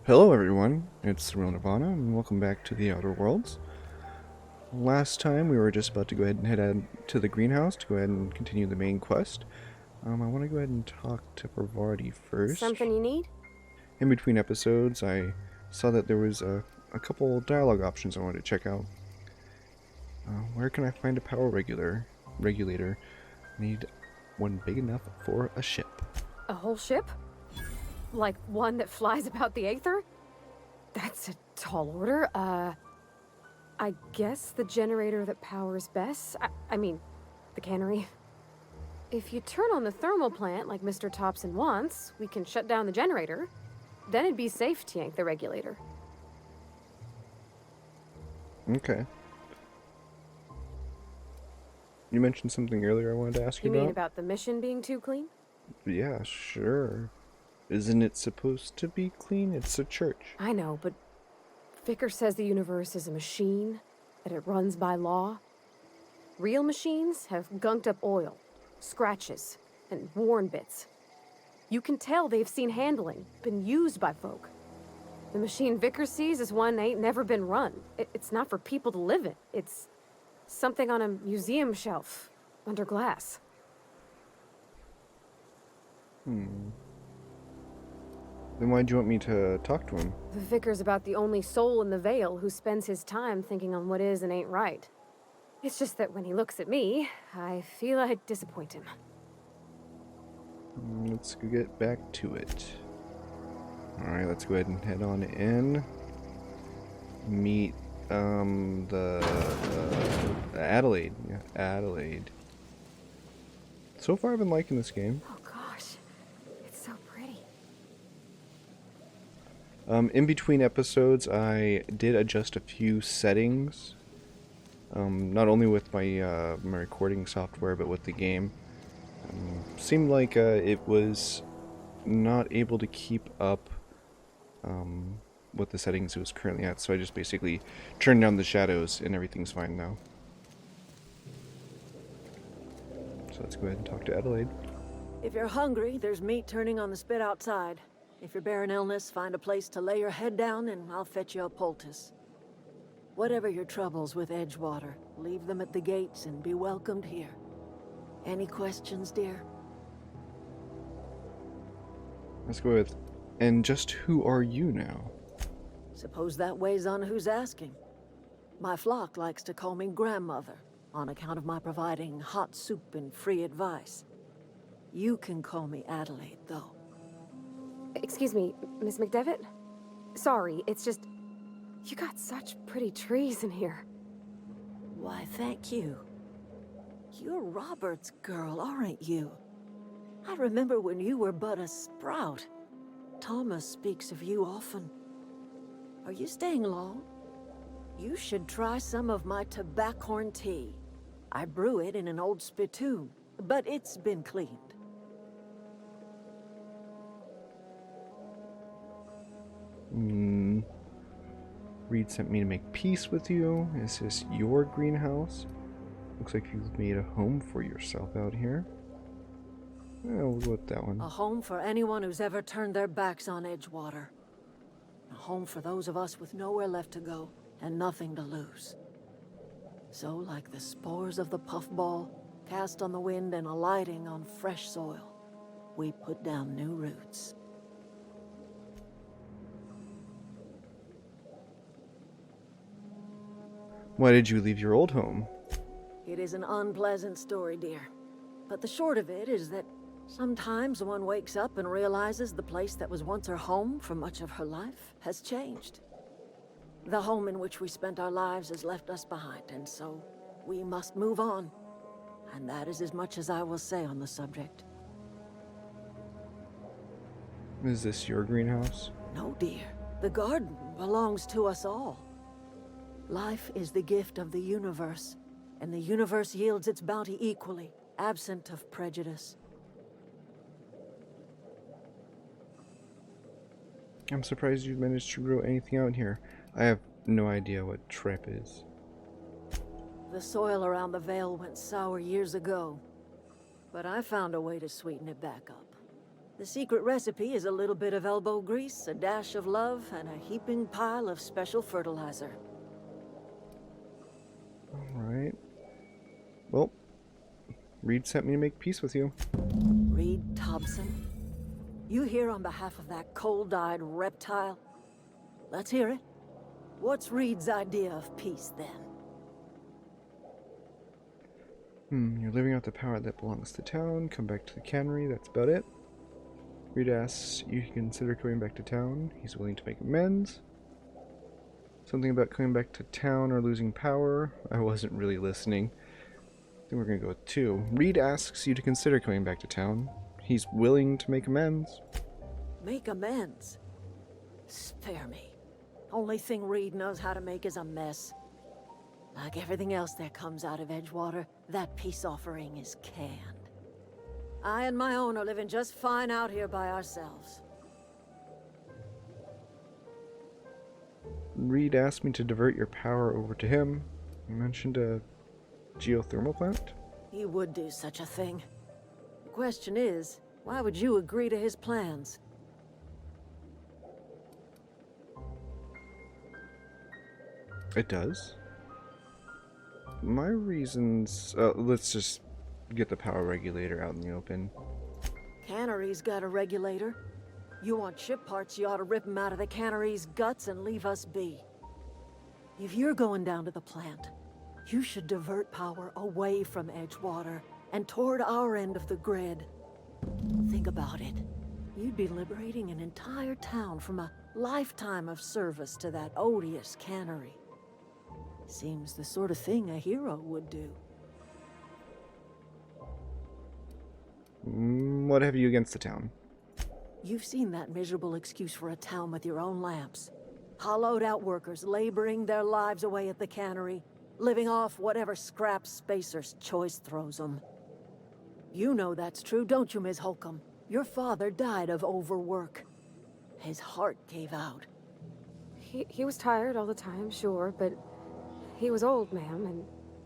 Hello everyone, it's Real Nirvana, and welcome back to the Outer Worlds. Last time we were just about to go ahead and head out to the greenhouse to go ahead and continue the main quest. I want to go ahead and talk to Parvati first. Something you need? In between episodes, I saw that there was a couple dialogue options I wanted to check out. Where can I find a power regulator? Need one big enough for a ship. A whole ship? Like one that flies about the aether? That's a tall order. I guess the generator that powers Bess? I mean, the cannery. If you turn on the thermal plant like Mr. Thompson wants, we can shut down the generator. Then it'd be safe to yank the regulator. Okay. You mentioned something earlier I wanted to ask you about? You mean about the mission being too clean? Yeah, sure. Isn't it supposed to be clean? It's a church. I know, but Vicker says the universe is a machine, that it runs by law. Real machines have gunked up oil, scratches, and worn bits. You can tell they've seen handling, been used by folk. The machine Vicker sees is one ain't never been run. It's not for people to live in. It's something on a museum shelf, under glass. Then why'd you want me to talk to him? The Vicar's about the only soul in the Vale who spends his time thinking on what is and ain't right. It's just that when he looks at me, I feel I'd disappoint him. Let's go get back to it. Alright, let's go ahead and head on in. Meet, the Adelaide. Yeah, Adelaide. So far I've been liking this game. Oh gosh, it's so pretty. In between episodes, I did adjust a few settings. Not only with my recording software, but with the game. Seemed like it was not able to keep up with the settings it was currently at, so I just basically turned down the shadows and everything's fine now. So let's go ahead and talk to Adelaide. If you're hungry, there's meat turning on the spit outside. If you're bearing illness, find a place to lay your head down and I'll fetch you a poultice. Whatever your troubles with Edgewater, leave them at the gates and be welcomed here. Any questions, dear? Let's go with, and just who are you now? Suppose that weighs on who's asking. My flock likes to call me grandmother, on account of my providing hot soup and free advice. You can call me Adelaide, though. Excuse me, Miss McDevitt? Sorry, it's just... You got such pretty trees in here. Why, thank you. You're Robert's girl, aren't you? I remember when you were but a sprout. Thomas speaks of you often. Are you staying long? You should try some of my tobaccorn tea. I brew it in an old spittoon, but it's been cleaned. Reed sent me to make peace with you. Is this your greenhouse? Looks like you've made a home for yourself out here. Yeah, we'll go with that one. A home for anyone who's ever turned their backs on Edgewater. A home for those of us with nowhere left to go and nothing to lose. So, like the spores of the puffball, cast on the wind and alighting on fresh soil, we put down new roots. Why did you leave your old home? It is an unpleasant story, dear. But the short of it is that sometimes one wakes up and realizes the place that was once her home for much of her life has changed. The home in which we spent our lives has left us behind, and so we must move on. And that is as much as I will say on the subject. Is this your greenhouse? No, dear. The garden belongs to us all. Life is the gift of the universe, and the universe yields its bounty equally, absent of prejudice. I'm surprised you've managed to grow anything out here. I have no idea what trep is. The soil around the Vale went sour years ago, but I found a way to sweeten it back up. The secret recipe is a little bit of elbow grease, a dash of love, and a heaping pile of special fertilizer. Alright. Well, Reed sent me to make peace with you. Reed Thompson? You here on behalf of that cold-eyed reptile? Let's hear it. What's Reed's idea of peace, then? You're living out the power that belongs to town. Come back to the cannery. That's about it. Reed asks you can consider coming back to town. He's willing to make amends. Something about coming back to town or losing power. I wasn't really listening. I think we're gonna go with 2. Reed asks you to consider coming back to town. He's willing to make amends. Make amends? Spare me. Only thing Reed knows how to make is a mess. Like everything else that comes out of Edgewater, that peace offering is canned. I and my own are living just fine out here by ourselves. Reed asked me to divert your power over to him. You mentioned a geothermal plant? He would do such a thing. The question is, why would you agree to his plans? It does. My reasons... let's just get the power regulator out in the open. Cannery's got a regulator. You want chip parts, you ought to rip them out of the cannery's guts and leave us be. If you're going down to the plant, you should divert power away from Edgewater and toward our end of the grid. Think about it. You'd be liberating an entire town from a lifetime of service to that odious cannery. Seems the sort of thing a hero would do. What have you against the town? You've seen that miserable excuse for a town with your own lamps. Hollowed out workers laboring their lives away at the cannery, living off whatever scrap Spacer's choice throws them. You know that's true, don't you, Ms. Holcomb? Your father died of overwork. His heart gave out. He was tired all the time, sure, but he was old, ma'am, and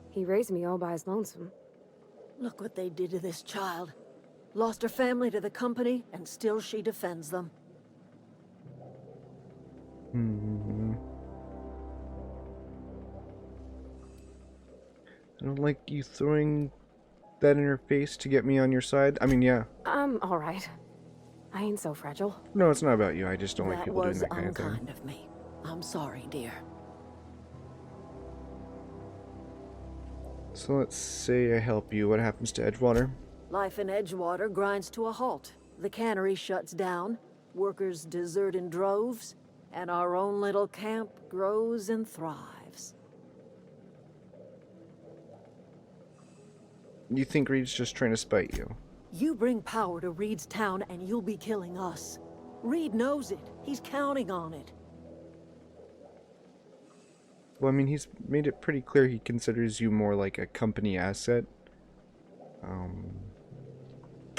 he raised me all by his lonesome. Look what they did to this child. Lost her family to the company, and still she defends them. I don't like you throwing that in her face to get me on your side. I mean, yeah. I'm all right. I ain't so fragile. No, it's not about you. I just don't like That people doing was that kind of thing. unkind of me. I'm sorry, dear. So let's say I help you. What happens to Edgewater? Life in Edgewater grinds to a halt. The cannery shuts down, workers desert in droves, and our own little camp grows and thrives. You think Reed's just trying to spite you? You bring power to Reed's town and you'll be killing us. Reed knows it. He's counting on it. Well, I mean, he's made it pretty clear he considers you more like a company asset.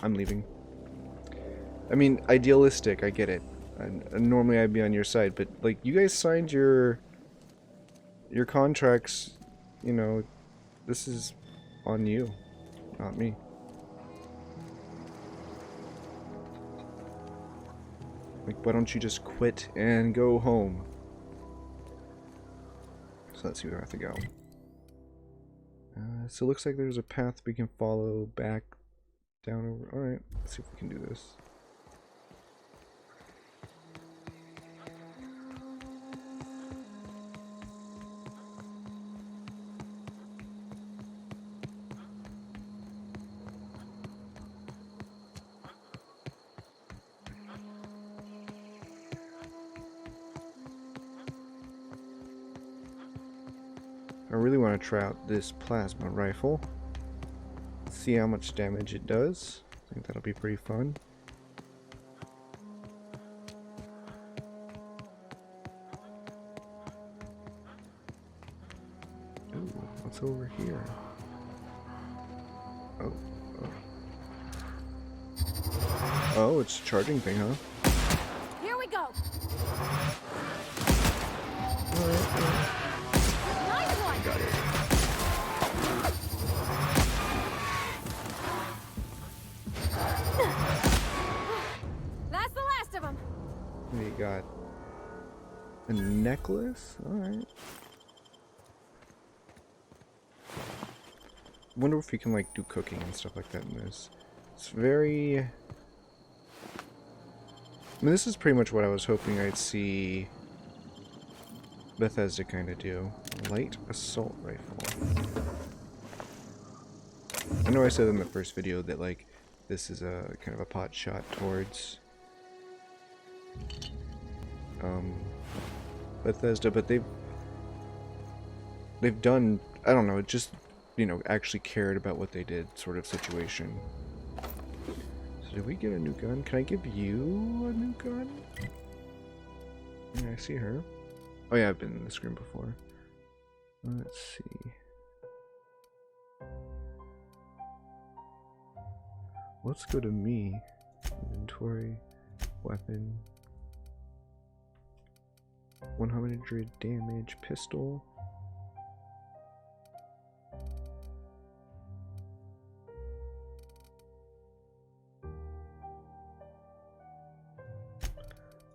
I'm leaving. I mean, idealistic, I get it. And normally I'd be on your side, but, like, you guys signed your contracts, you know, this is on you, not me. Like, why don't you just quit and go home? So let's see where I have to go. So it looks like there's a path we can follow back down over. Alright, let's see if we can do this. I really want to try out this plasma rifle. See how much damage it does. I think that'll be pretty fun. Ooh, what's over here? Oh, oh. Oh, it's a charging thing, huh? Here we go! Alright. Nice one! Got it. We got a necklace. Alright. Wonder if you can like do cooking and stuff like that in this. It's very... I mean, this is pretty much what I was hoping I'd see Bethesda kind of do. Light assault rifle. I know I said in the first video that like this is a kind of a pot shot towards Bethesda, but they've done, I don't know, just, you know, actually cared about what they did sort of situation. So did we get a new gun? Can I give you a new gun? Yeah, I see her. Oh yeah, I've been in this room before. Let's see. Let's go to me. Inventory. Weapon. 100 damage. Pistol.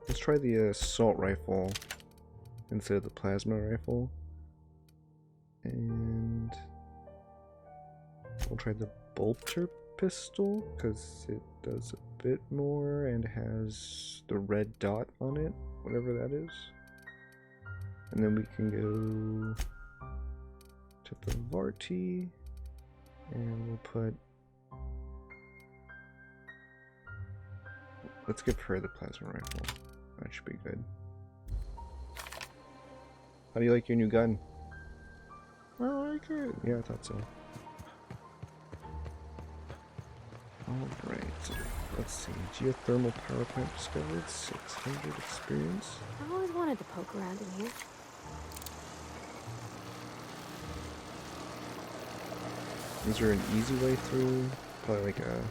Let's try the assault rifle instead of the plasma rifle. And we'll try the bolter pistol because it does a bit more and has the red dot on it, whatever that is. And then we can go to the Varti and we'll put, let's give her the plasma rifle. That should be good. How do you like your new gun? I like it. Yeah, I thought so. Alright, let's see. Geothermal power plant discovered. 600 experience. I've always wanted to poke around in here. Is there an easy way through? Probably like a...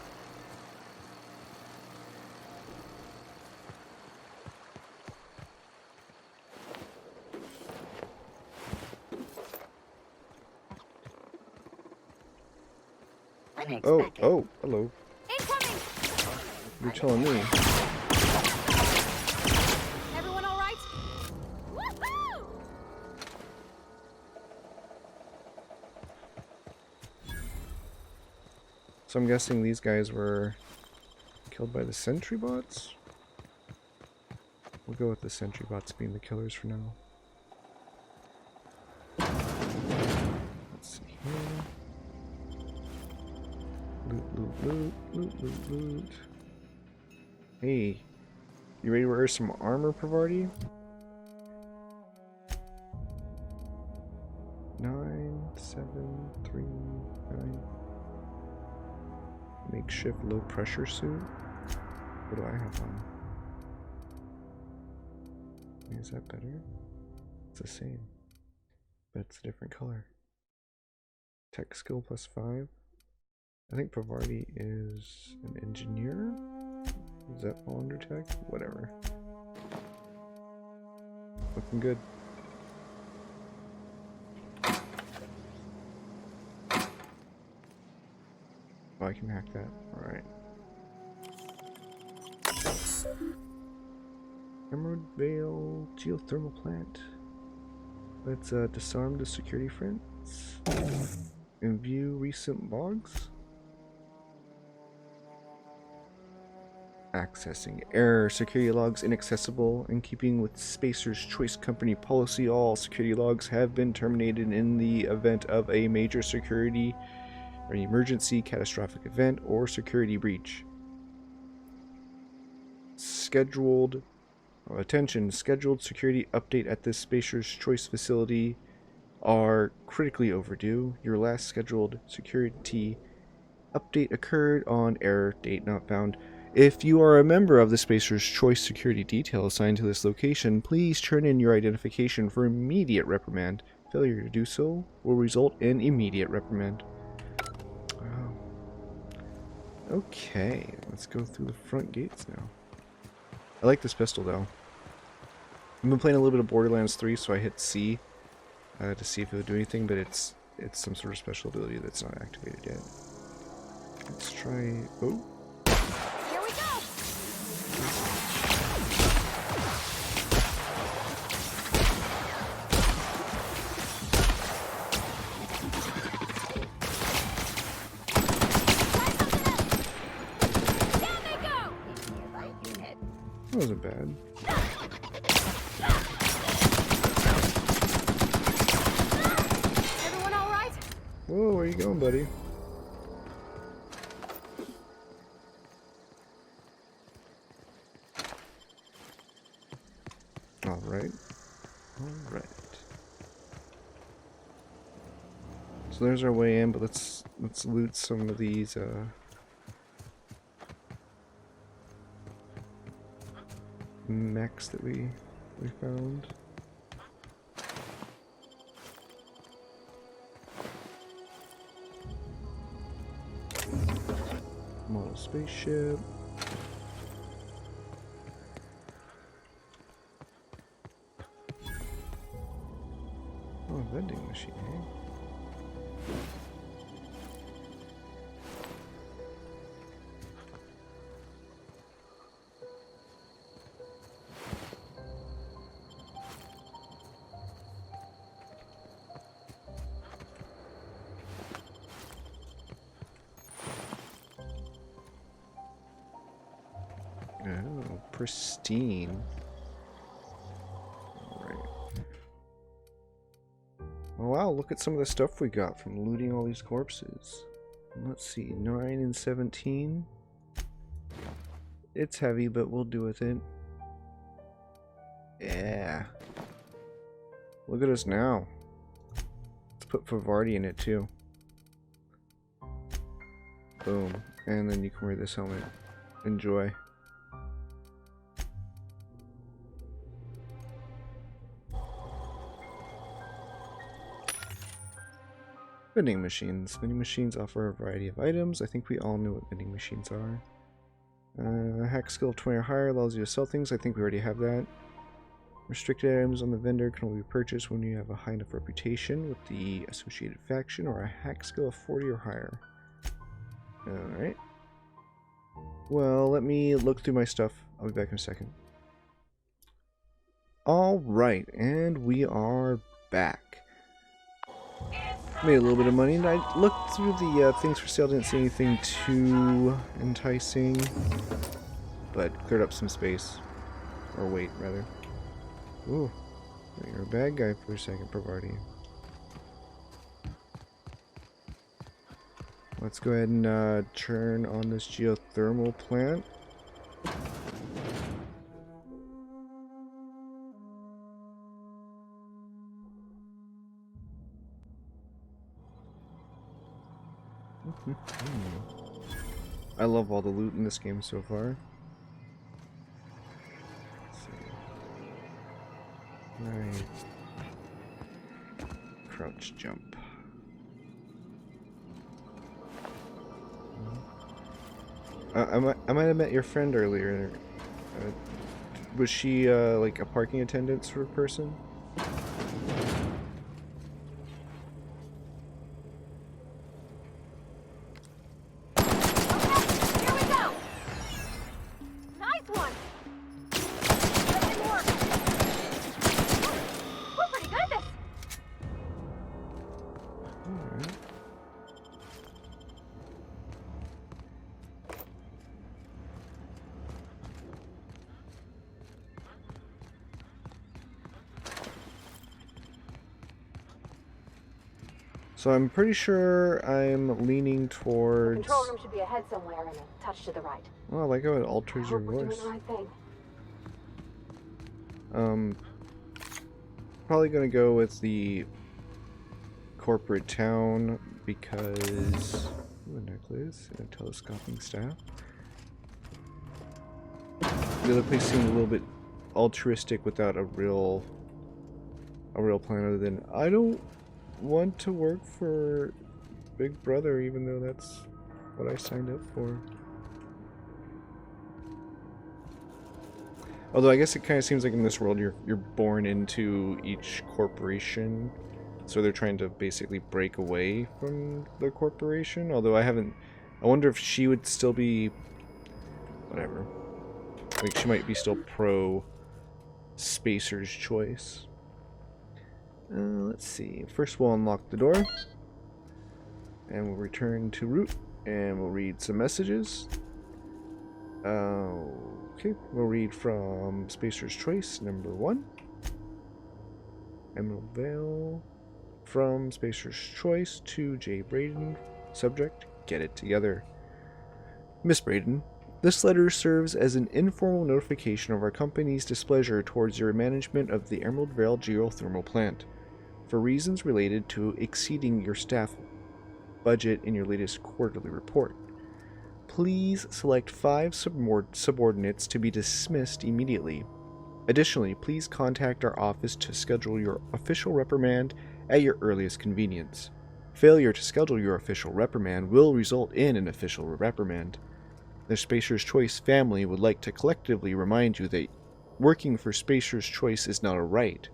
Oh, hello. Incoming! You're telling me. Everyone all right? Woohoo! So I'm guessing these guys were killed by the sentry bots? We'll go with the sentry bots being the killers for now. Let's see here. Loot. Hey, you ready to wear some armor, Pavarti? 9, 7, 3, 9. Makeshift low pressure suit. What do I have on? Is that better? It's the same, but it's a different color. Tech skill +5. I think Pavarti is an engineer? Does that fall under tech? Whatever. Looking good. Oh, I can hack that. Alright. Emerald Vale geothermal plant. Let's disarm the security fence and view recent logs. Accessing error. Security logs inaccessible. In keeping with Spacer's Choice Company policy, all security logs have been terminated in the event of a major security or an emergency, catastrophic event, or security breach. Scheduled attention, scheduled security update at this Spacer's Choice facility are critically overdue. Your last scheduled security update occurred on error date not found. If you are a member of the Spacer's Choice security detail assigned to this location, please turn in your identification for immediate reprimand. Failure to do so will result in immediate reprimand. Okay, let's go through the front gates now. I like this pistol though. I've been playing a little bit of Borderlands 3, so I hit C to see if it would do anything, but it's some sort of special ability that's not activated yet. Let's try... Oh! Here we go! wasn't bad. Everyone all right? Whoa, where you going, buddy? Alright. Alright. So there's our way in, but let's loot some of these mechs that we found. Model spaceship. Oh, vending machine, eh? Oh, pristine. Alright. Oh wow, look at some of the stuff we got from looting all these corpses. Let's see, 9 and 17. It's heavy, but we'll do with it. Yeah. Look at us now. Let's put Favardi in it too. Boom. And then you can wear this helmet. Enjoy. Vending machines. Vending machines offer a variety of items. I think we all know what vending machines are. Hack skill of 20 or higher allows you to sell things. I think we already have that. Restricted items on the vendor can only be purchased when you have a high enough reputation with the associated faction or a hack skill of 40 or higher. Alright. Well, let me look through my stuff. I'll be back in a second. Alright, and we are back. Made a little bit of money, and I looked through the things for sale, didn't see anything too enticing, but cleared up some space. Or weight, rather. Ooh, you're a bad guy for a second, Provardi. Let's go ahead and turn on this geothermal plant. I love all the loot in this game so far. Let's see. Nice. Crouch jump. I might have met your friend earlier. Was she like a parking attendant sort of person? So I'm pretty sure I'm leaning towards... The control room should be ahead somewhere and a touch to the right. Oh, I like how it alters your We're voice. doing the right thing. Probably gonna go with the corporate town because... Ooh, a necklace and a telescoping staff. The other place seemed a little bit altruistic without a real plan other than I don't want to work for Big Brother, even though that's what I signed up for. Although I guess it kind of seems like in this world you're born into each corporation, so they're trying to basically break away from the corporation. Although I wonder if she would still be whatever. Like she might be still pro Spacer's Choice. Let's see. First we'll unlock the door. And we'll return to root. And we'll read some messages. Okay, we'll read from Spacer's Choice number 1. Emerald Vale. From Spacer's Choice to J. Braden. Subject, get it together. Miss Braden, this letter serves as an informal notification of our company's displeasure towards your management of the Emerald Vale geothermal plant, for reasons related to exceeding your staff budget in your latest quarterly report. Please select 5 subordinates to be dismissed immediately. Additionally, please contact our office to schedule your official reprimand at your earliest convenience. Failure to schedule your official reprimand will result in an official reprimand. The Spacer's Choice family would like to collectively remind you that working for Spacer's Choice is not a right,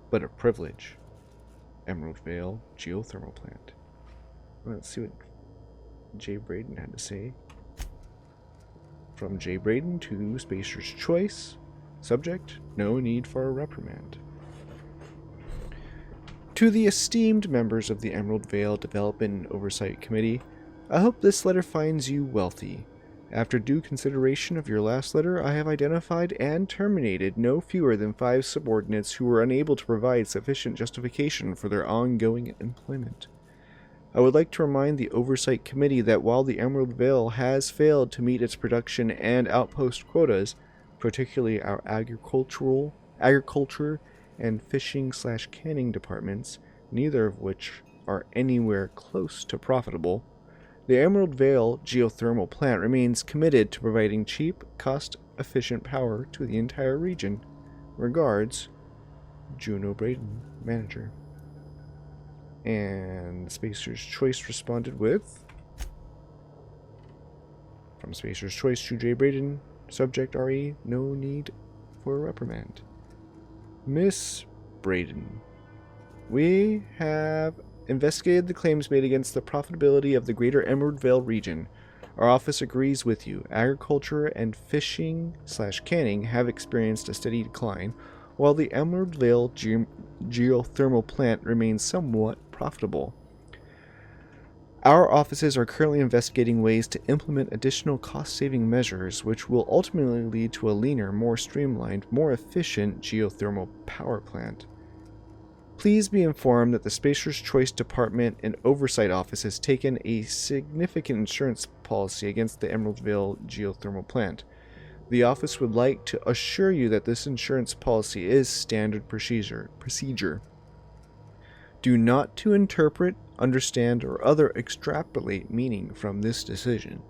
but a privilege. Emerald Vale Geothermal Plant. Let's see what Jay Braden had to say. From Jay Braden to Spacer's Choice. Subject, no need for a reprimand. To the esteemed members of the Emerald Vale Development and Oversight Committee, I hope this letter finds you wealthy. After due consideration of your last letter, I have identified and terminated no fewer than 5 subordinates who were unable to provide sufficient justification for their ongoing employment. I would like to remind the Oversight Committee that while the Emerald Vale has failed to meet its production and outpost quotas, particularly our agriculture and fishing/canning departments, neither of which are anywhere close to profitable, the Emerald Vale geothermal plant remains committed to providing cheap, cost-efficient power to the entire region. Regards, Juno Braden, Manager. And Spacer's Choice responded with, from Spacer's Choice to J. Braden, subject RE, no need for a reprimand. Miss Braden, we have investigated the claims made against the profitability of the greater Emerald Vale region. Our office agrees with you. Agriculture and fishing/canning have experienced a steady decline, while the Emerald Vale geothermal plant remains somewhat profitable. Our offices are currently investigating ways to implement additional cost-saving measures which will ultimately lead to a leaner, more streamlined, more efficient geothermal power plant. Please be informed that the Spacer's Choice Department and Oversight Office has taken a significant insurance policy against the Emerald Vale geothermal plant. The office would like to assure you that this insurance policy is standard procedure. Do not to interpret, understand, or other extrapolate meaning from this decision.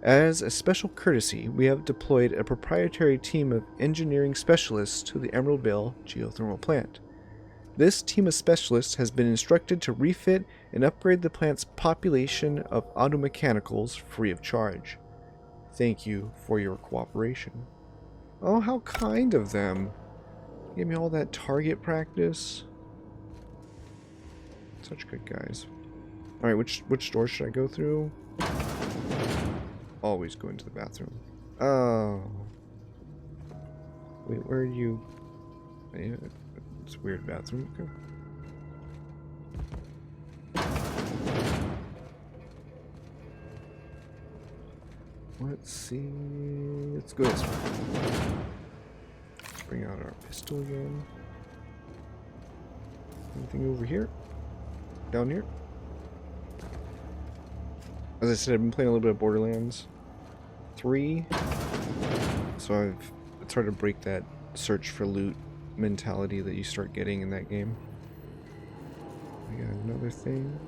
As a special courtesy, we have deployed a proprietary team of engineering specialists to the Emerald Vale geothermal plant. This team of specialists has been instructed to refit and upgrade the plant's population of automechanicals free of charge. Thank you for your cooperation. Oh, how kind of them. Give me all that target practice. Such good guys. Alright, which door should I go through? Always go into the bathroom. Oh. Wait, where are you? Yeah, it's a weird bathroom. Okay. Let's see. Let's go this way. Bring out our pistol again. Anything over here? Down here? As I said, I've been playing a little bit of Borderlands 3. So it's hard to break that search for loot mentality that you start getting in that game. We got another thing.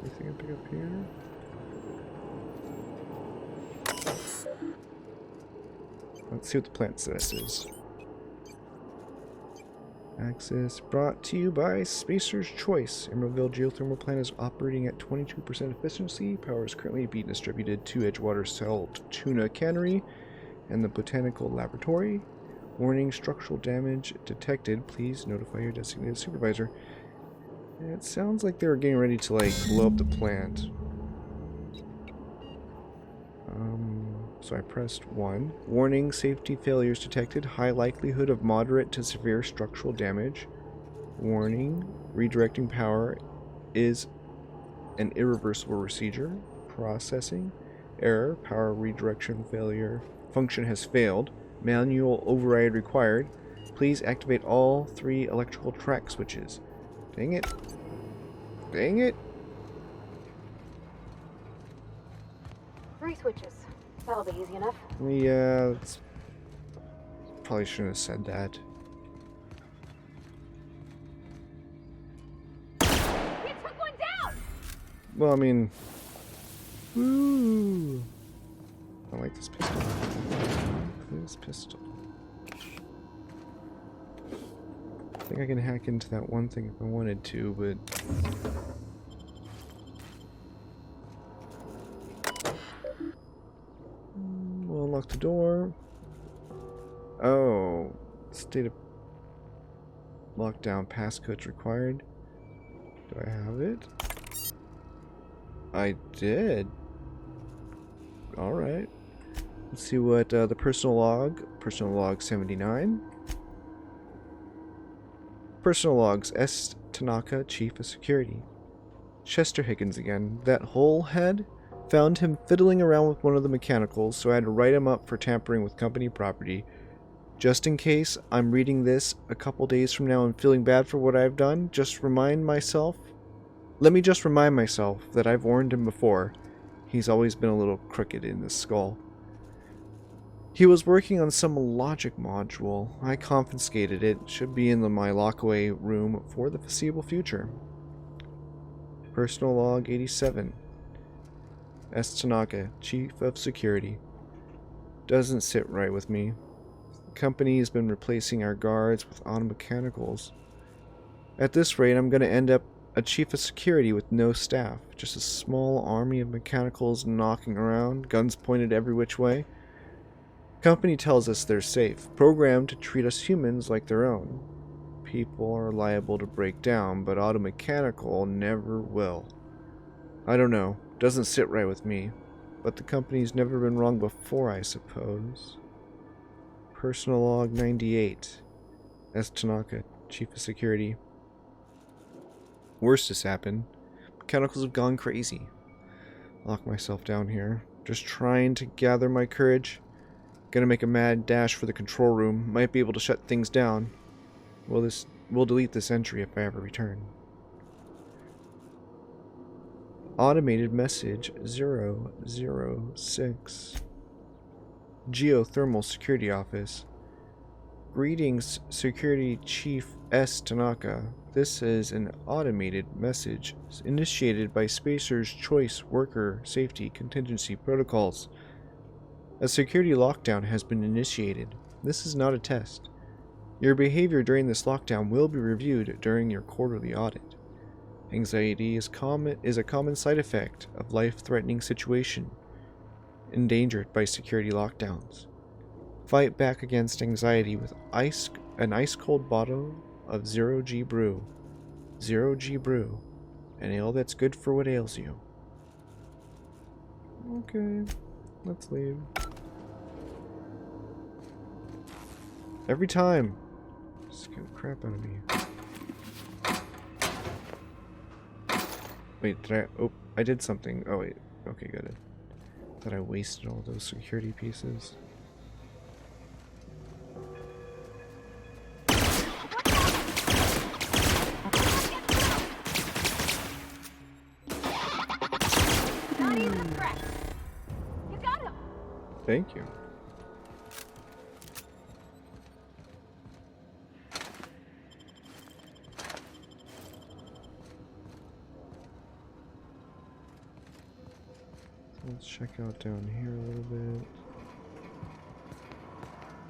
Anything I pick up here? Let's see what the plant status is. Access brought to you by Spacer's Choice. Emerald Vale geothermal plant is operating at 22% efficiency. Power is currently being distributed to Edgewater Salt Tuna Cannery and the Botanical Laboratory. Warning, structural damage detected. Please notify your designated supervisor. It sounds like they were getting ready to blow up the plant. So I pressed 1. Warning, safety failures detected. High likelihood of moderate to severe structural damage. Warning, redirecting power is an irreversible procedure. Processing. Error, power redirection failure function has failed. Manual override required. Please activate all 3 electrical track switches. Dang it. Dang it. 3 switches. That'll be easy enough. Yeah, probably shouldn't have said that. You took one down! Well, I mean... Woo! I like this pistol. This pistol. I think I can hack into that one thing if I wanted to, but... We'll unlock the door. Oh, state of lockdown passcode's required. Do I have it? I did. Alright. Let's see what the personal log 79. Personal logs, S. Tanaka, Chief of Security. Chester Higgins again. That whole head? Found him fiddling around with one of the mechanicals, so I had to write him up for tampering with company property. Just in case I'm reading this a couple days from now and feeling bad for what I've done, let me just remind myself that I've warned him before. He's always been a little crooked in the skull. He was working on some logic module. I confiscated it. Should be in my lockaway room for the foreseeable future. Personal log 87. S. Tanaka, Chief of Security. Doesn't sit right with me. The company has been replacing our guards with automechanicals. At this rate, I'm going to end up a Chief of Security with no staff. Just a small army of mechanicals knocking around, guns pointed every which way. Company tells us they're safe, programmed to treat us humans like their own. People are liable to break down, but automechanical never will. I don't know, doesn't sit right with me, but the company's never been wrong before, I suppose. Personal log 98. S. Tanaka, Chief of Security. Worst has happened. Mechanicals have gone crazy. Lock myself down here, just trying to gather my courage. Gonna make a mad dash for the control room. Might be able to shut things down. We'll delete this entry if I ever return. Automated message 006. Geothermal Security Office. Greetings, Security Chief S. Tanaka. This is an automated message initiated by Spacer's Choice Worker Safety Contingency Protocols. A security lockdown has been initiated. This is not a test. Your behavior during this lockdown will be reviewed during your quarterly audit. Anxiety is a common side effect of life-threatening situation endangered by security lockdowns. Fight back against anxiety with an ice-cold bottle of 0G Brew. 0G Brew. An ale that's good for what ails you. Okay, let's leave. Every time. Scare the crap out of me. Wait, did I? Oh, I did something. Oh, wait. Okay, good. Thought I wasted all those security pieces. Not even a threat. You got him. Thank you. Let's check out down here a little bit.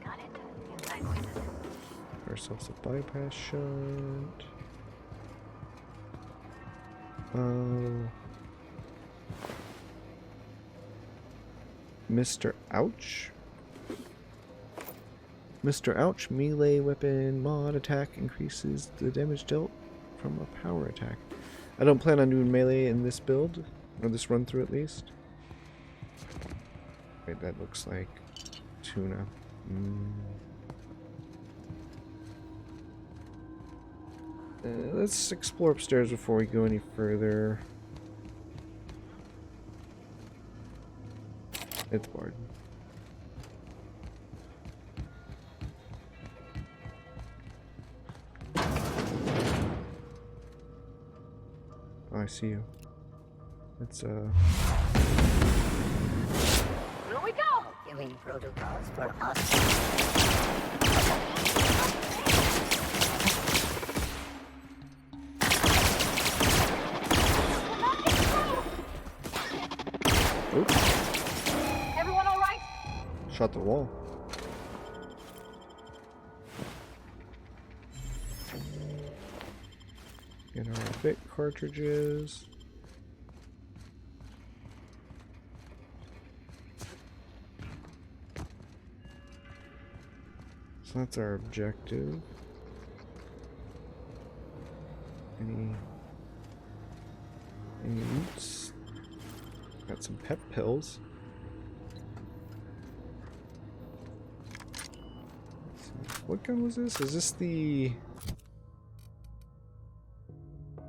Got it. Inside voices. Give ourselves a bypass shot. Mr. Ouch? Mr. Ouch melee weapon mod attack increases the damage dealt from a power attack. I don't plan on doing melee in this build, or this run through at least. Wait, that looks like tuna. Let's explore upstairs before we go any further. It's bored. see you. It's Here we go! Killing protocols for us. oops, Everyone all right? shot the wall. Get our bit cartridges. So that's our objective. Any loots? Got some pep pills. Let's see. What gun was this? Is this the...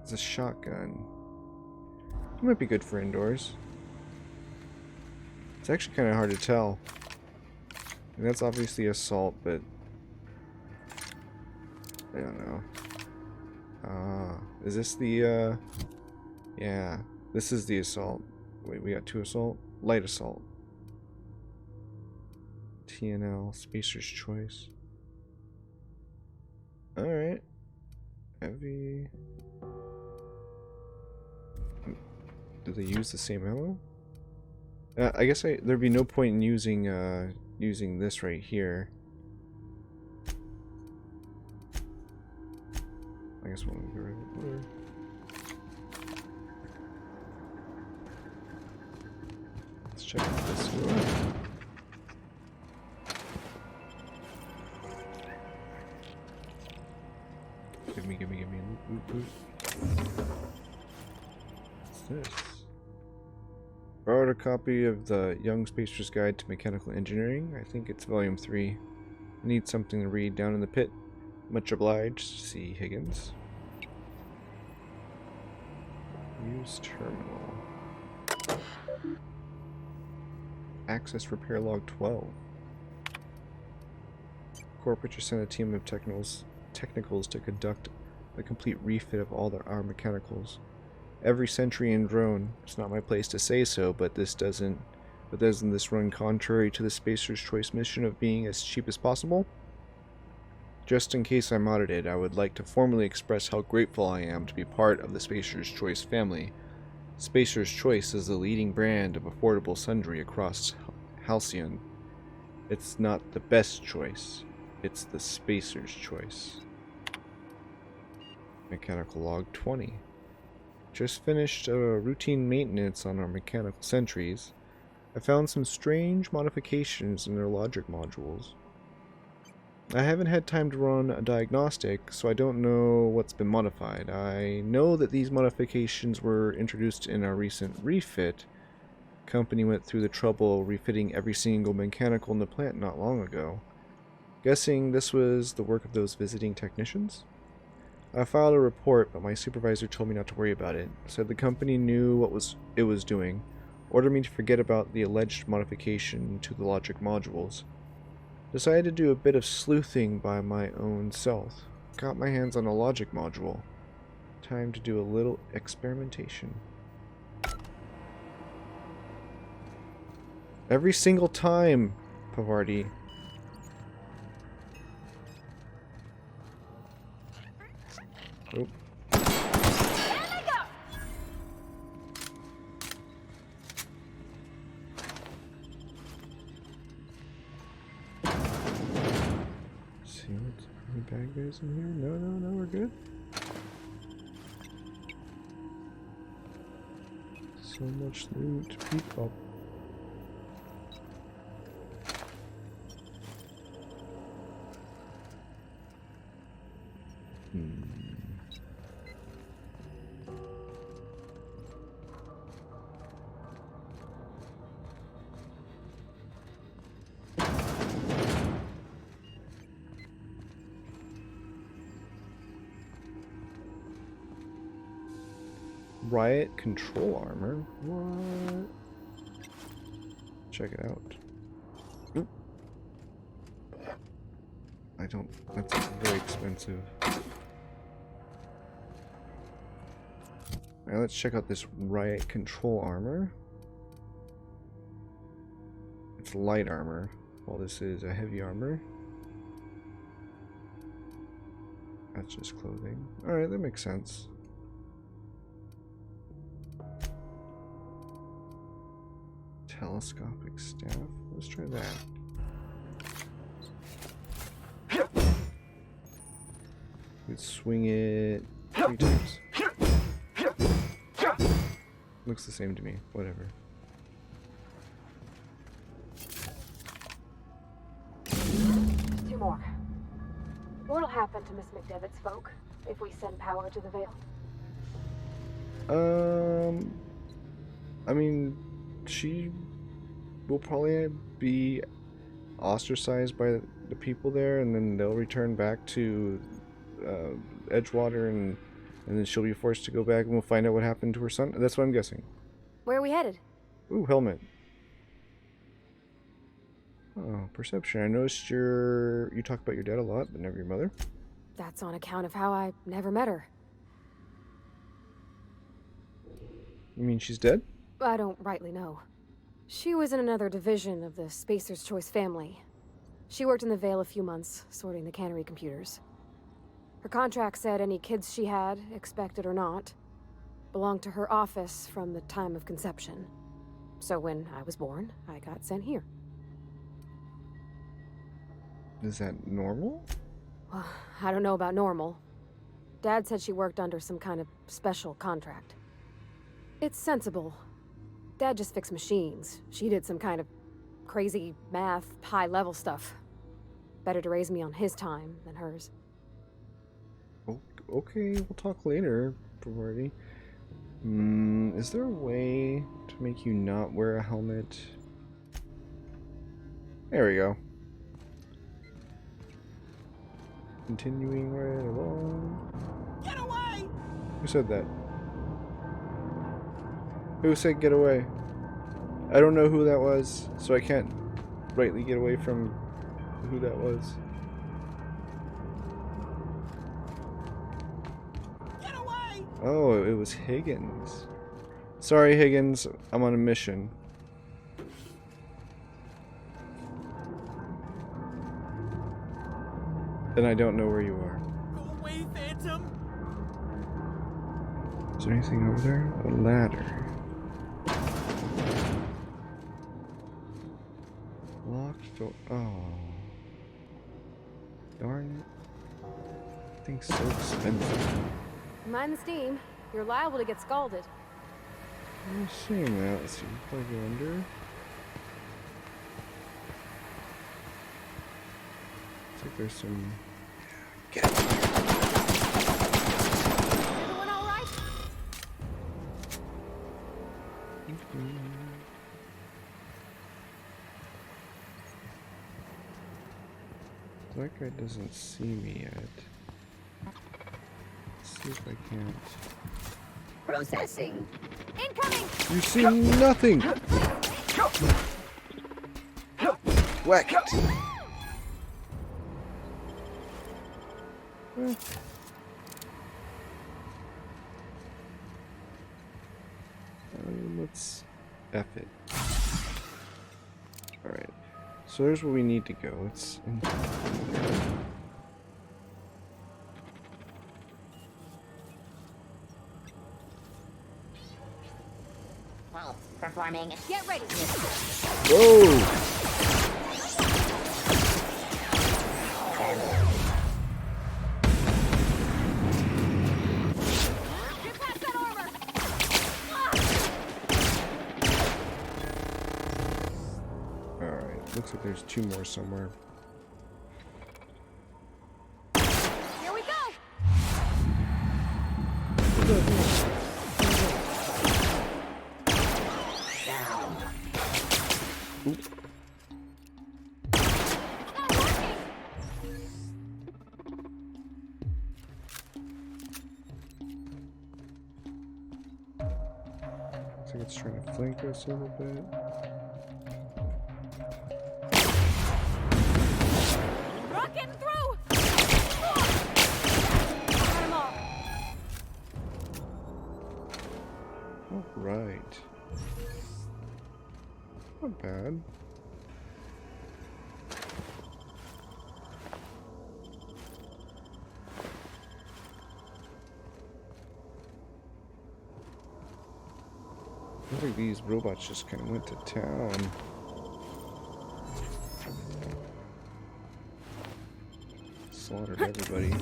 It's a shotgun. It might be good for indoors. It's actually kind of hard to tell. And that's obviously assault, but I don't know. Is this the yeah, this is the assault. Wait, we got 2 assault? Light assault. TNL, Spacer's Choice. Alright. Heavy. Do they use the same ammo? I guess there'd be no point in using this right here. I guess we'll get rid of it. Whatever. Let's check out this door. Give me. Loot, loot. What's this? Borrowed a copy of the Young Spacer's Guide to Mechanical Engineering. I think it's volume 3. I need something to read down in the pit. Much obliged. C. Higgins. Use terminal. Access repair log 12. Corporate just sent a team of technicals to conduct a complete refit of all our mechanicals. Every sentry and drone. It's not my place to say so, but doesn't this run contrary to the Spacer's Choice mission of being as cheap as possible? Just in case I'm audited, I would like to formally express how grateful I am to be part of the Spacer's Choice family. Spacer's Choice is the leading brand of affordable sundry across Halcyon. It's not the best choice, it's the Spacer's Choice. Mechanical log 20. Just finished routine maintenance on our mechanical sentries. I found some strange modifications in their logic modules. I haven't had time to run a diagnostic, so I don't know what's been modified. I know that these modifications were introduced in our recent refit. The company went through the trouble refitting every single mechanical in the plant not long ago. Guessing this was the work of those visiting technicians? I filed a report, but my supervisor told me not to worry about it. Said the company knew what it was doing. Ordered me to forget about the alleged modification to the logic modules. Decided to do a bit of sleuthing by my own self. Got my hands on a logic module. Time to do a little experimentation. Every single time, Pavardi. Oh. See what's any bad guys in here? No, we're good. So much loot to peek up. Riot control armor? What? Check it out. Oop. That's very expensive. Alright, let's check out this riot control armor. It's light armor, while this is a heavy armor. That's just clothing. Alright, that makes sense. Telescopic staff. Let's try that. Let's swing it 3 times. Looks the same to me. Whatever. Two more. What'll happen to Miss McDevitt's folk if we send power to the Vale? I mean, she will probably be ostracized by the people there, and then they'll return back to Edgewater, and then she'll be forced to go back, and we'll find out what happened to her son. That's what I'm guessing. Where are we headed? Ooh, helmet. Oh, perception. I noticed you talk about your dad a lot, but never your mother. That's on account of how I never met her. You mean she's dead? I don't rightly know. She was in another division of the Spacer's Choice family. She worked in the Vale a few months, sorting the cannery computers. Her contract said any kids she had, expected or not, belonged to her office from the time of conception. So when I was born, I got sent here. Is that normal? Well, I don't know about normal. Dad said she worked under some kind of special contract. It's sensible. Dad just fixed machines. She did some kind of crazy math, high-level stuff. Better to raise me on his time than hers. Okay, we'll talk later, Priority. Is there a way to make you not wear a helmet? There we go. Continuing right along. Get away! Who said that? Who said get away? I don't know who that was, so I can't rightly get away from who that was. Get away! Oh, it was Higgins. Sorry, Higgins. I'm on a mission. Then I don't know where you are. Go away, Phantom! Is there anything over there? A ladder. Locked door. Oh. Darn it. Thing's so expensive. Mind the steam. You're liable to get scalded. I'm seeing that. Let's see. Plug it under. Looks like there's some. Get it. Everyone all right? That guy doesn't see me yet. Let's see if I can't. Processing. Incoming! You see nothing! Whack it! Let's F it. Alright. So there's where we need to go. It's in there. Well, performing. Get ready! Whoa! Get past that armor! Alright, looks like there's 2 more somewhere. Here we go! Oop. Looks like it's trying to flank us a little bit. Rockin' through! Got 'em all. not bad. I think these robots just kind of went to town. Slaughtered everybody.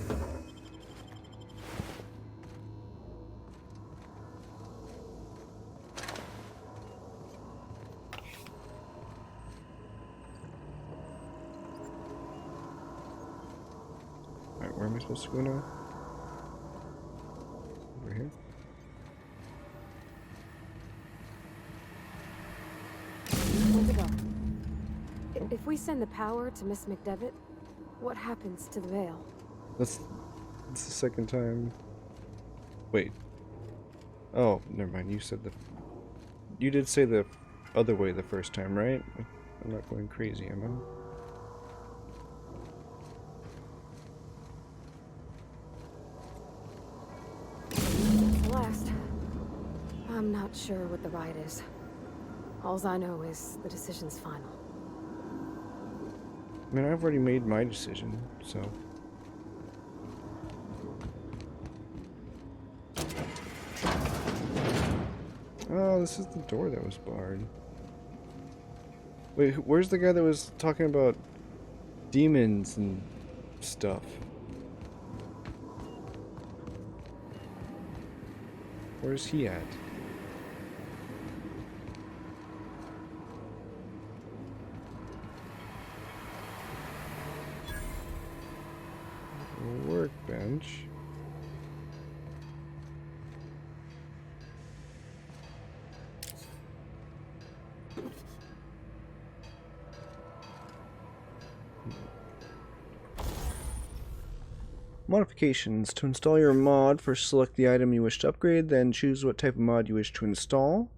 Alright, where am I supposed to go now? Over here? Where's it go? If we send the power to Miss McDevitt, what happens to the veil? That's the second time. Wait. Oh, never mind. You did say the other way the first time, right? I'm not going crazy, am I? Last. I'm not sure what the right is. Alls I know is the decision's final. I mean, I've already made my decision, so. Oh, this is the door that was barred. Wait, where's the guy that was talking about demons and stuff? Where's he at? Workbench. Modifications. To install your mod, first select the item you wish to upgrade, then choose what type of mod you wish to install.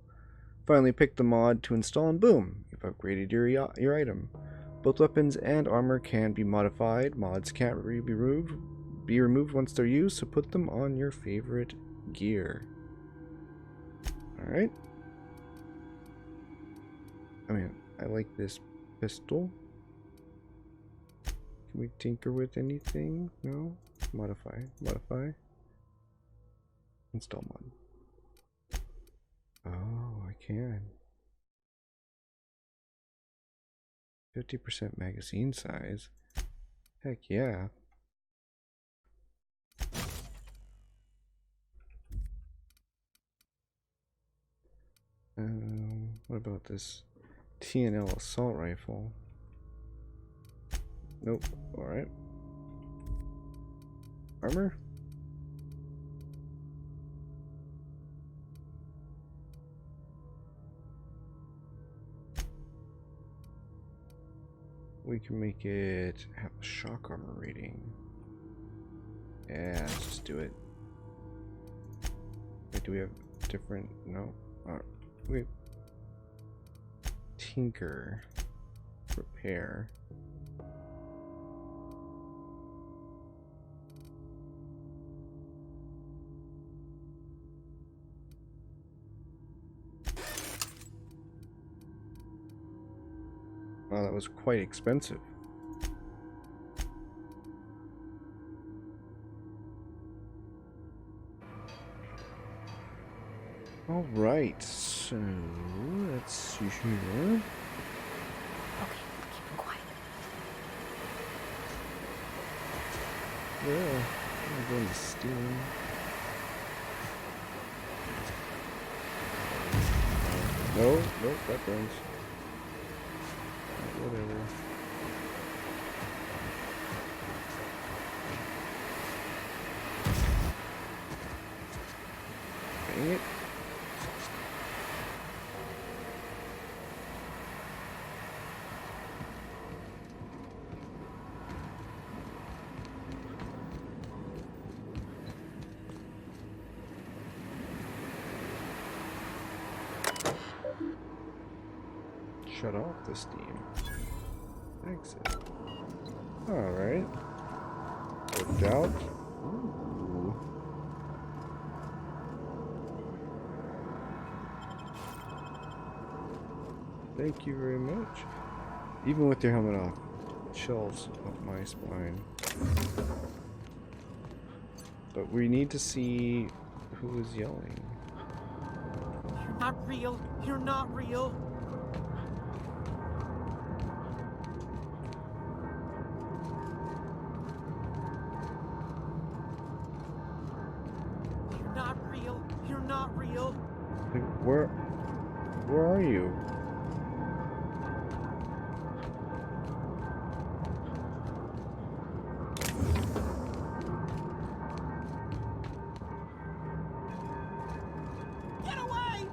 Finally pick the mod to install and boom, you've upgraded your item. Both weapons and armor can be modified. Mods can't be removed once they're used, so put them on your favorite gear. Alright. I mean, I like this pistol. Can we tinker with anything? No? Modify. Modify. Install mod. Oh, I can. 50% magazine size. Heck yeah. What about this TNL assault rifle? Nope. Alright. Armor? We can make it have a shock armor rating. Yeah, let's just do it. Wait, do we have different? No. Wait. Tinker. Repair. Wow, that was quite expensive. All right, so let's see here. Okay, keep them quiet. Yeah, I'm going to steam. No, nope, that burns. Whatever. Dang it. Shut off the steam. Exit. Alright. Worked out. Ooh. Thank you very much. Even with your helmet off, chills up my spine. But we need to see who is yelling. You're not real. You're not real. You're not real. You're not real. Like, where are you? Get away!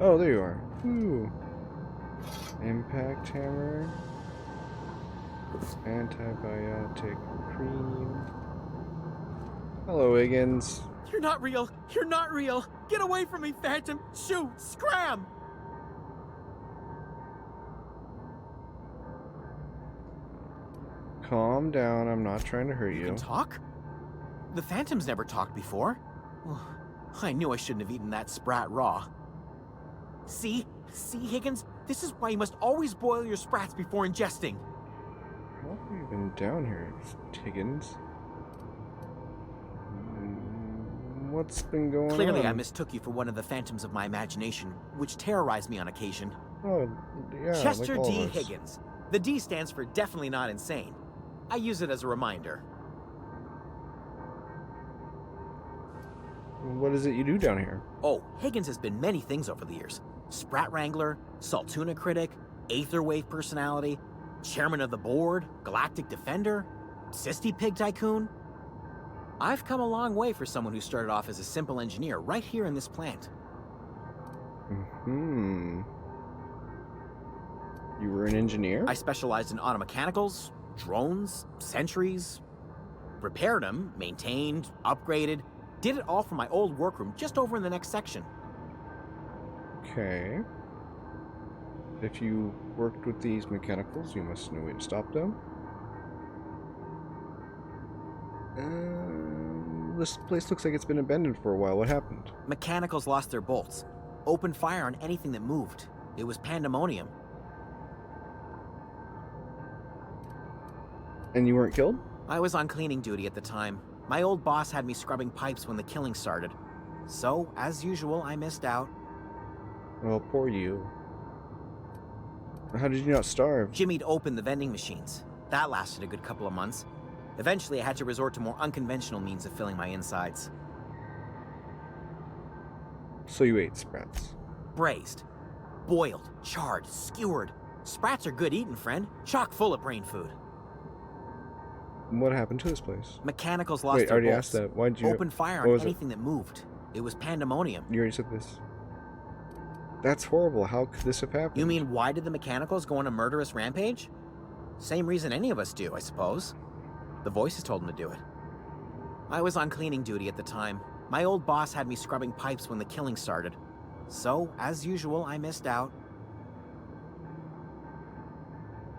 Oh, there you are. Ooh. Impact hammer. Antibiotic cream. Hello, Higgins. You're not real. You're not real. Get away from me, Phantom. Shoot! Scram! Calm down. I'm not trying to hurt You you. can talk? The Phantom's never talked before. Well, I knew I shouldn't have eaten that sprat raw. See? See, Higgins? This is why you must always boil your sprats before ingesting. How have you been down here, Higgins? What's been going on? Clearly, I mistook you for one of the phantoms of my imagination, which terrorized me on occasion. Oh, yeah, Chester like all D. of us. Higgins. The D stands for definitely not insane. I use it as a reminder. What is it you do down here? Oh, Higgins has been many things over the years. Sprat Wrangler, Saltuna Critic, Aetherwave Personality, Chairman of the Board, Galactic Defender, Sisty Pig Tycoon. I've come a long way for someone who started off as a simple engineer right here in this plant. You were an engineer? I specialized in automechanicals, drones, sentries, repaired them, maintained, upgraded, did it all from my old workroom just over in the next section. Okay. If you worked with these mechanicals, you must know a way to stop them. This place looks like it's been abandoned for a while. What happened? Mechanicals lost their bolts. Opened fire on anything that moved. It was pandemonium. And you weren't killed? I was on cleaning duty at the time. My old boss had me scrubbing pipes when the killing started. So, as usual, I missed out. Well, poor you. How did you not starve? Jimmy'd opened the vending machines. That lasted a good couple of months. Eventually, I had to resort to more unconventional means of filling my insides. So you ate sprats. Braised, boiled, charred, skewered. Sprats are good eating, friend. Chock full of brain food. What happened to this place? Mechanicals lost Wait, I their already bolts. asked that. Why'd you... Opened fire what on was it? anything that moved. It was pandemonium. You already said this. That's horrible. How could this have happened? You mean, why did the Mechanicals go on a murderous rampage? Same reason any of us do, I suppose. The voices told them to do it. I was on cleaning duty at the time. My old boss had me scrubbing pipes when the killing started. So, as usual, I missed out.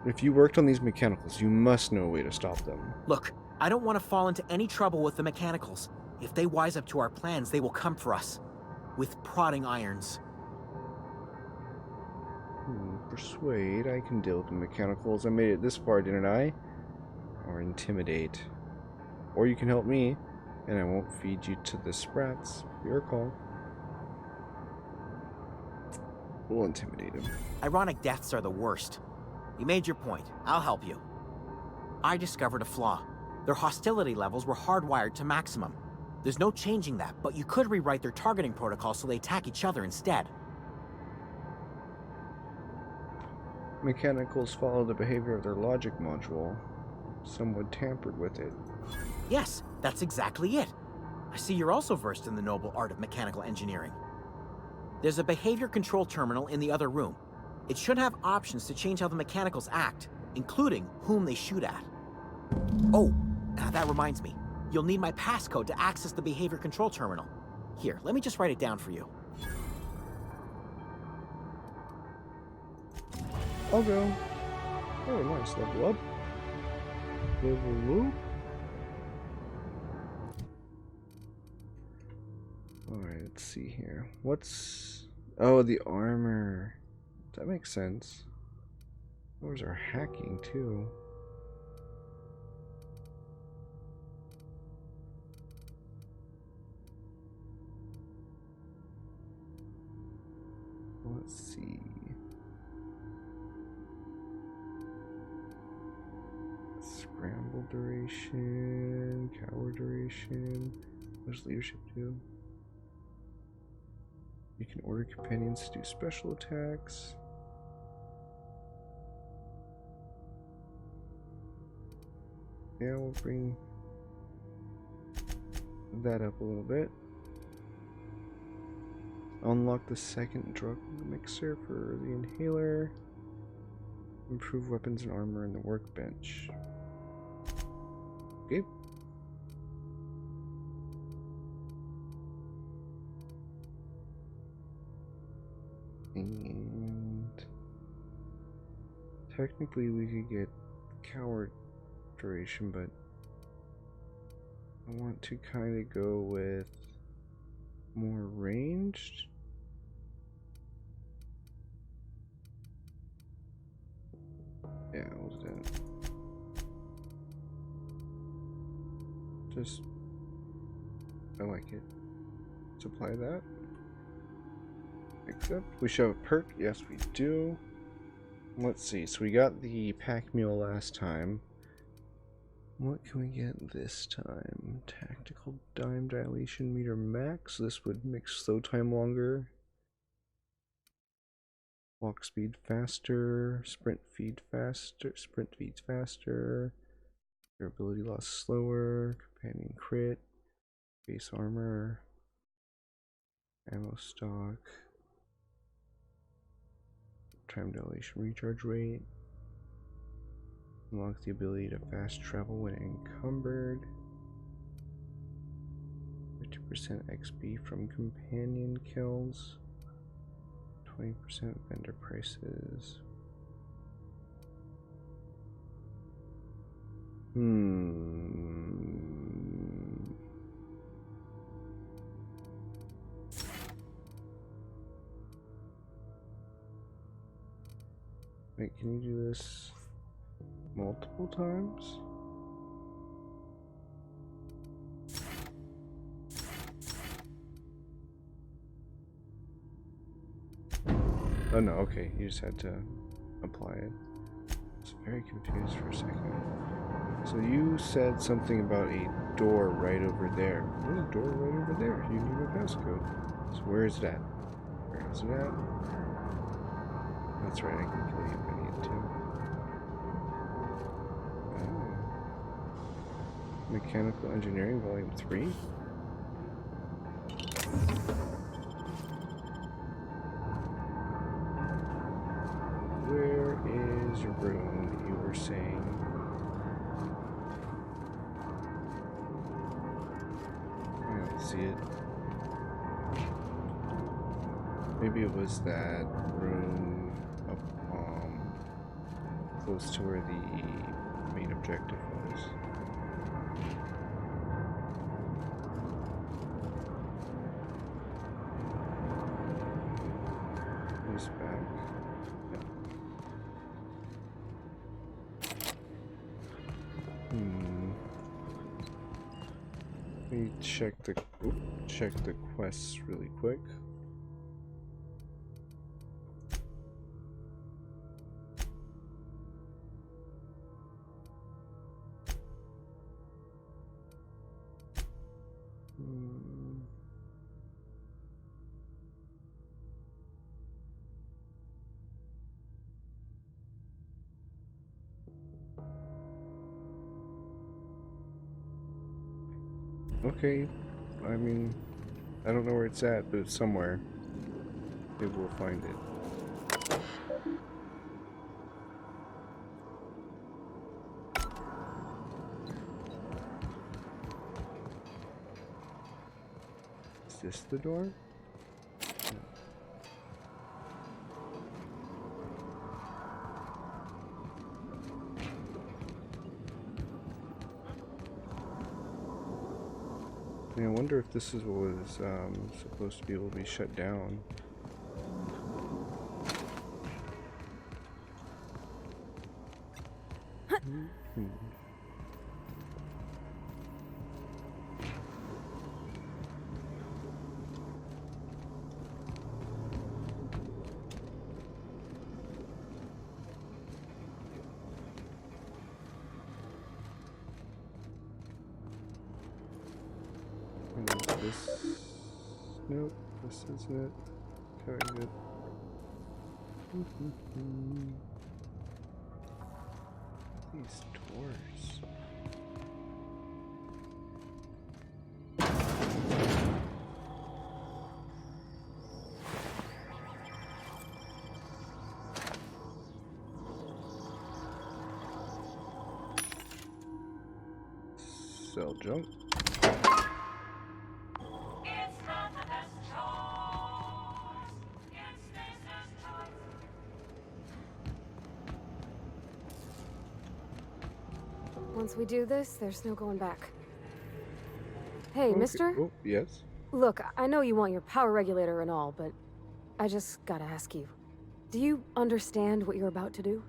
If you worked on these mechanicals, you must know a way to stop them. Look, I don't want to fall into any trouble with the Mechanicals. If they wise up to our plans, they will come for us. With prodding irons. Persuade, I can deal with the mechanicals. I made it this far, didn't I? Or intimidate. Or you can help me, and I won't feed you to the sprats. Your call. We'll intimidate him. Ironic deaths are the worst. You made your point. I'll help you. I discovered a flaw. Their hostility levels were hardwired to maximum. There's no changing that, but you could rewrite their targeting protocol so they attack each other instead. Mechanicals follow the behavior of their logic module. Someone tampered with it. Yes, that's exactly it. I see you're also versed in the noble art of mechanical engineering. There's a behavior control terminal in the other room. It should have options to change how the mechanicals act, including whom they shoot at. Oh, that reminds me. You'll need my passcode to access the behavior control terminal. Here, let me just write it down for you. I'll go. Oh, nice. Level up. Level up. Alright, let's see here. What's... Oh, the armor. That makes sense. Those are hacking too. Let's see. Scramble duration, cower duration. What does leadership do? You can order companions to do special attacks. Yeah, we'll bring that up a little bit. Unlock the second drug mixer for the inhaler. Improve weapons and armor in the workbench. Okay. And technically we could get coward duration, but I want to kind of go with more ranged. Yeah, we'll do that. Just, I like it. Let's apply that. Except we should have a perk. Yes, we do. Let's see. So we got the pack mule last time. What can we get this time? Tactical dime dilation meter max. This would make slow time longer. Walk speed faster. Sprint feed faster. Sprint feeds faster. Durability loss slower. Companion crit. Base armor. Ammo stock. Time dilation recharge rate. Unlock the ability to fast travel when encumbered. 50% XP from companion kills. 20% vendor prices. Wait, can you do this multiple times? Oh no, okay, you just had to apply it. I was very confused for a second. So you said something about a door right over there. There's a door right over there. You need a passcode. So where is that? Where is it at? That's right, I can kill you if I need to. Oh. Mechanical Engineering Volume 3? Where is your room you were saying? I don't see it. Maybe it was that room up close to where the main objective was. This back. Let me check the quests really quick. Okay, I mean, I don't know where it's at, but it's somewhere. Maybe we'll find it. Is this the door? I wonder if this is what was supposed to be able to be shut down. this? Nope, this isn't it. Okay, good. These doors. Sell junk. Once we do this, there's no going back. Hey, Okay. mister? Oh, yes. Look, I know you want your power regulator and all, but I just gotta ask you. Do you understand what you're about to do?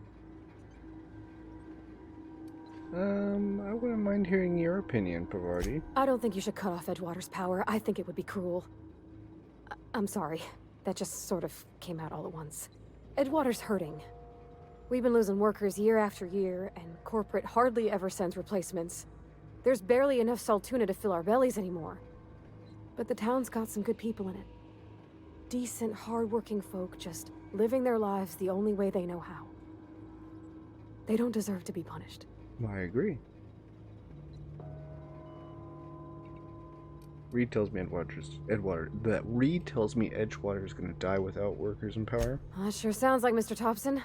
I wouldn't mind hearing your opinion, Pavardi. I don't think you should cut off Edgewater's power. I think it would be cruel. I'm sorry. That just sort of came out all at once. Edgewater's hurting. We've been losing workers year after year, and corporate hardly ever sends replacements. There's barely enough Saltuna to fill our bellies anymore. But the town's got some good people in it. Decent, hard-working folk just living their lives the only way they know how. They don't deserve to be punished. I agree. Reed tells me Edgewater is gonna die without workers in power. That sure sounds like Mr. Thompson.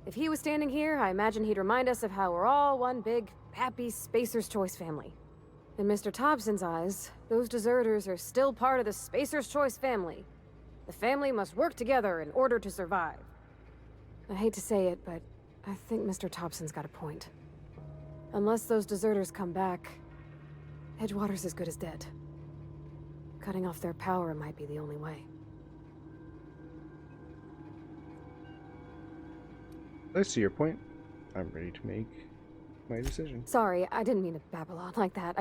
If he was standing here, I imagine he'd remind us of how we're all one big, happy Spacer's Choice family. In Mr. Thompson's eyes, those deserters are still part of the Spacer's Choice family. The family must work together in order to survive. I hate to say it, but I think Mr. Thompson's got a point. Unless those deserters come back, Edgewater's as good as dead. Cutting off their power might be the only way. I see your point. I'm ready to make my decision. Sorry, I didn't mean to babble on like that.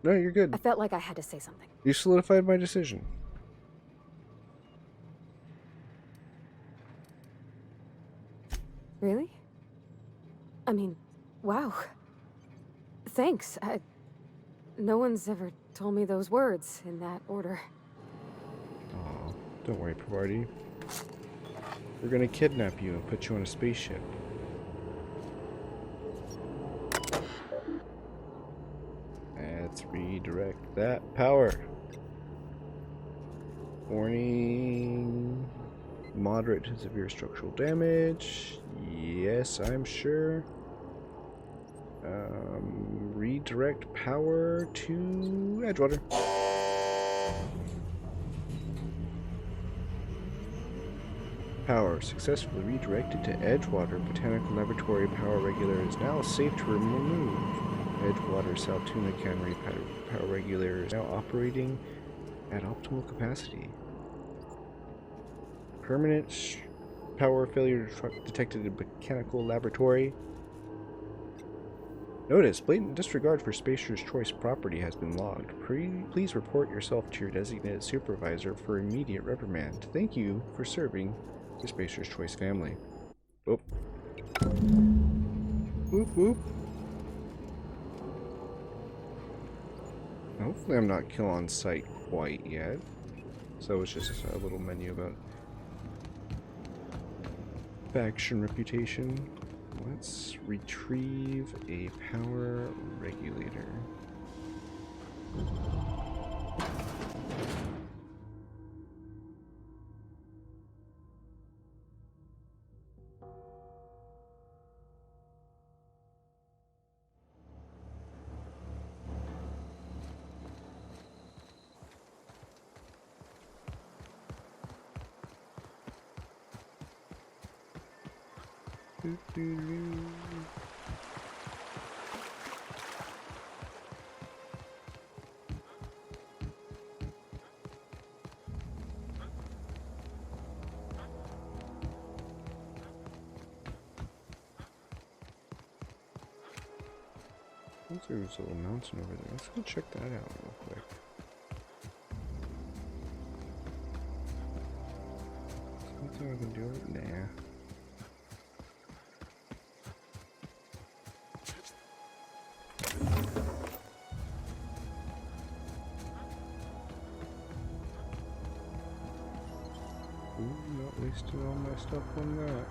No, you're I good. felt like I had to say something. You solidified my decision. Really? I mean, wow. Thanks. No one's ever told me those words in that order. Oh, don't worry, Pavardi. We're gonna kidnap you and put you on a spaceship. Let's redirect that power. Warning. Moderate to severe structural damage. Yes, I'm sure. Redirect power to Edgewater. Power successfully redirected to Edgewater. Botanical Laboratory power regulator is now safe to remove. Edgewater Saltuna Cannery power regulator is now operating at optimal capacity. Permanent power failure detected in Botanical Laboratory. Notice, blatant disregard for Spacer's Choice property has been logged. Please report yourself to your designated supervisor for immediate reprimand. Thank you for serving the Spacer's Choice family. Whoop. Whoop whoop. Hopefully I'm not kill on sight quite yet. So it's just a little menu about faction reputation. Let's retrieve a power regulator. There's a little mountain over there. Let's go check that out real quick. Something I can do it? Nah. wasted all my stuff on that.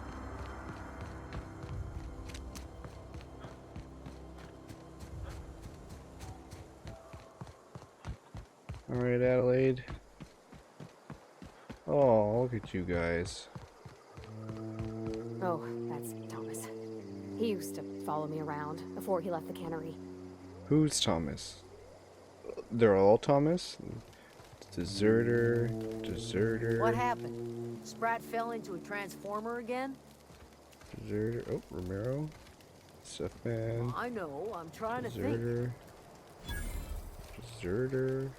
Alright, Adelaide. Oh, look at you guys. Oh, that's Thomas. He used to follow me around before he left the cannery. Who's Thomas? They're all Thomas? Deserter, deserter. What happened? Sprat fell into a transformer again? Deserter. Oh, Romero. Sethman. I know, I'm trying to think. Deserter. Deserter.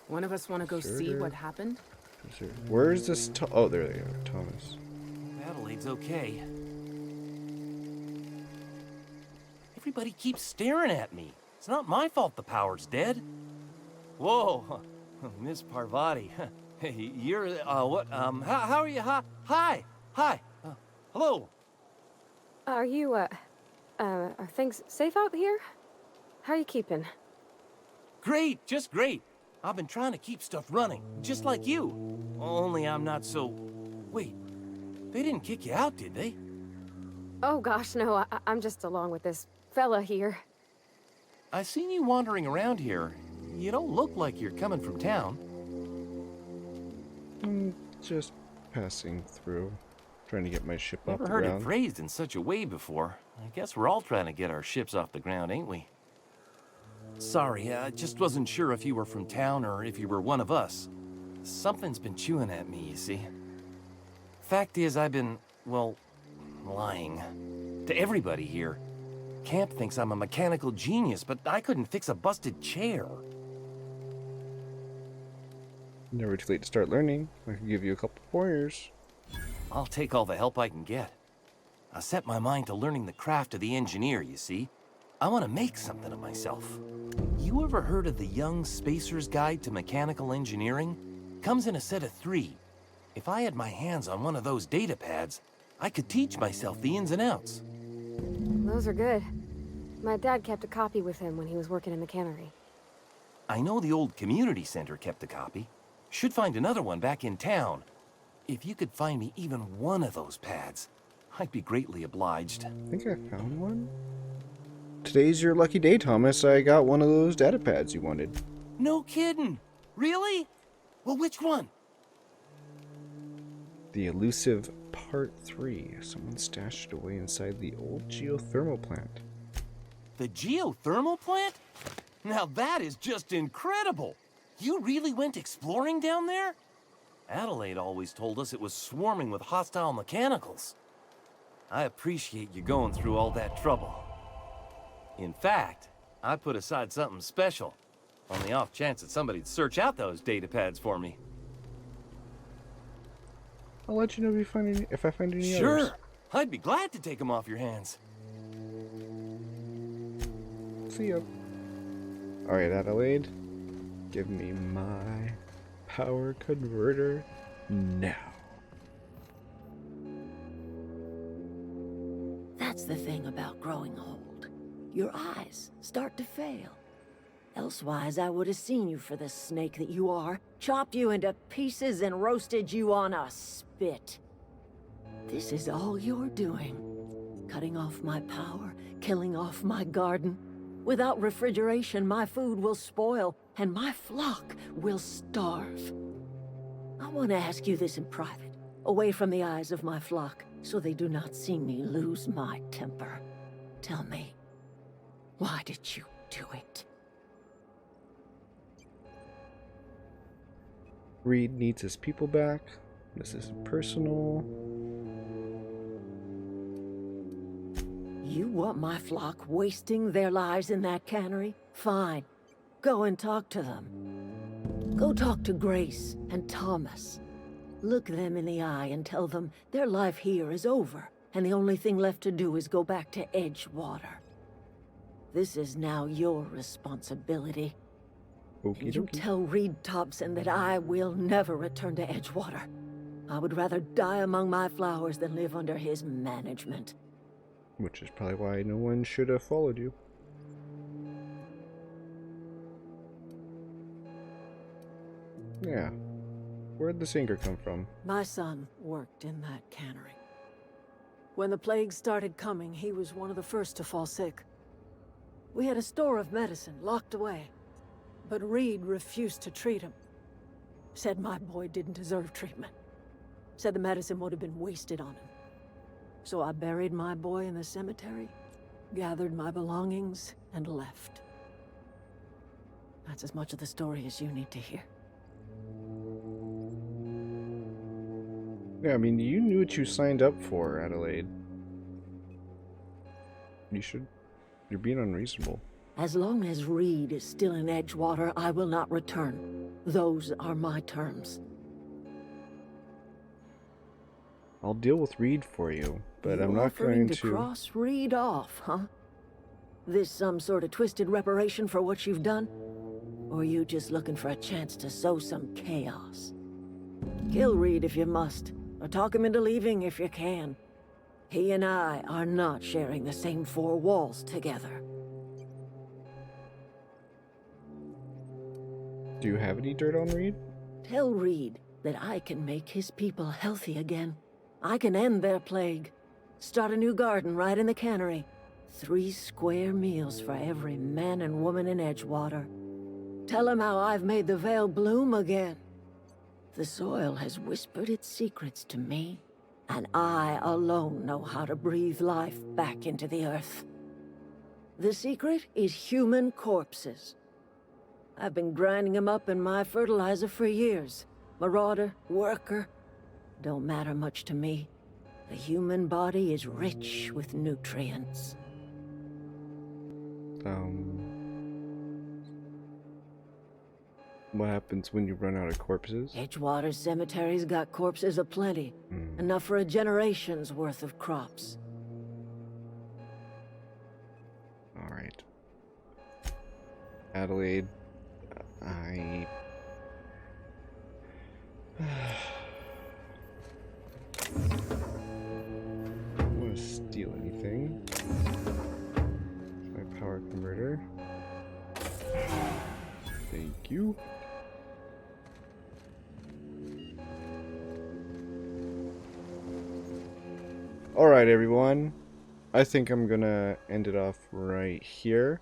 One of us want to go see Deserter. what happened? Deserter. Where's this? Oh, there they are. Thomas. Adelaide's okay. Everybody keeps staring at me. It's not my fault the power's dead. Whoa, Miss Parvati. Hey, you're, what, how are you? Hi, hello. Are you, are things safe out here? How are you keeping? Great, just great. I've been trying to keep stuff running, just like you. Only I'm not so... Wait, they didn't kick you out, did they? Oh gosh, no, I'm just along with this fella here. I seen you wandering around here. You don't look like you're coming from town. Just passing through. Trying to get my ship off Never the heard ground. it phrased in such a way before. I guess we're all trying to get our ships off the ground, ain't we? Sorry, I just wasn't sure if you were from town or if you were one of us. Something's been chewing at me, you see. Fact is, I've been, well, lying. To everybody here. Camp thinks I'm a mechanical genius, but I couldn't fix a busted chair. Never too late to start learning. I can give you a couple pointers. I'll take all the help I can get. I set my mind to learning the craft of the engineer, you see. I want to make something of myself. You ever heard of the Young Spacer's Guide to Mechanical Engineering? Comes in a set of 3. If I had my hands on one of those data pads, I could teach myself the ins and outs. Those are good. My dad kept a copy with him when he was working in the cannery. I know the old community center kept a copy. Should find another one back in town. If you could find me even one of those pads, I'd be greatly obliged. I think I found one. Today's your lucky day, Thomas. I got one of those data pads you wanted. No kidding. Really? Well, which one? The elusive Part 3. Someone stashed it away inside the old geothermal plant. The geothermal plant? Now that is just incredible! You really went exploring down there? Adelaide always told us it was swarming with hostile mechanicals. I appreciate you going through all that trouble. In fact, I put aside something special, on the off chance that somebody'd search out those data pads for me. I'll let you know if I find any Sure, others. I'd be glad to take them off your hands. See ya. Alright, Adelaide. Give me my power converter now. That's the thing about growing old. Your eyes start to fail. Elsewise, I would have seen you for the snake that you are, chopped you into pieces and roasted you on a spit. This is all you're doing. Cutting off my power, killing off my garden. Without refrigeration, my food will spoil, and my flock will starve. I want to ask you this in private, away from the eyes of my flock, so they do not see me lose my temper. Tell me, why did you do it? Reed needs his people back. This is personal. You want my flock wasting their lives in that cannery? Fine. Go and talk to them. Go talk to Grace and Thomas. Look them in the eye and tell them their life here is over, and the only thing left to do is go back to Edgewater. This is now your responsibility. Okie You dokie. tell Reed Thompson that I will never return to Edgewater. I would rather die among my flowers than live under his management. Which is probably why no one should have followed you. Yeah. Where'd the singer come from? My son worked in that cannery. When the plague started coming, he was one of the first to fall sick. We had a store of medicine locked away, but Reed refused to treat him. Said my boy didn't deserve treatment. Said the medicine would have been wasted on him. So I buried my boy in the cemetery, gathered my belongings, and left. That's as much of the story as you need to hear. Yeah, I mean, you knew what you signed up for, Adelaide. You're being unreasonable. As long as Reed is still in Edgewater, I will not return. Those are my terms. I'll deal with Reed for you, but You I'm not offering going to cross Reed off, huh? This some sort of twisted reparation for what you've done? Or you just looking for a chance to sow some chaos? Kill Reed if you must, or talk him into leaving if you can. He and I are not sharing the same four walls together. Do you have any dirt on Reed? Tell Reed that I can make his people healthy again. I can end their plague. Start a new garden right in the cannery. 3 square meals for every man and woman in Edgewater. Tell him how I've made the Vale bloom again. The soil has whispered its secrets to me, and I alone know how to breathe life back into the earth. The secret is human corpses. I've been grinding them up in my fertilizer for years. Marauder, worker, don't matter much to me. The human body is rich with nutrients. What happens when you run out of corpses? Edgewater Cemetery's got corpses aplenty. Enough for a generation's worth of crops. Alright. Adelaide, I don't want to steal anything. My power converter. Thank you. Alright, everyone. I think I'm gonna end it off right here.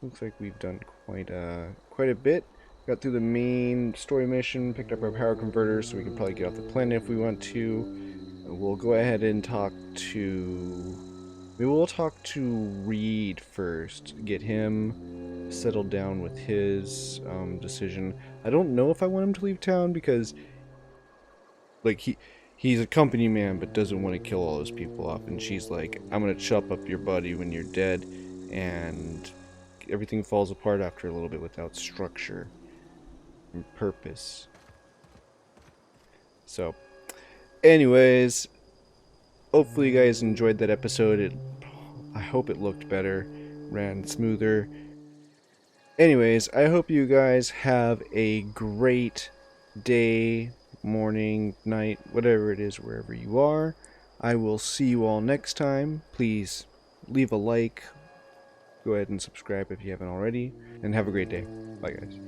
Looks like we've done quite a bit. Got through the main story mission, picked up our power converter, so we can probably get off the planet if we want to. We'll go ahead and talk to... Maybe we'll talk to Reed first. Get him settled down with his decision. I don't know if I want him to leave town because... Like, he's a company man but doesn't want to kill all those people off. And she's like, I'm going to chop up your body when you're dead. And everything falls apart after a little bit without structure and purpose. So, anyways, hopefully you guys enjoyed that episode. I hope it looked better, ran smoother. Anyways, I hope you guys have a great day, morning, night, whatever it is, wherever you are. I will see you all next time. Please leave a like. Go ahead and subscribe if you haven't already. And have a great day. Bye, guys.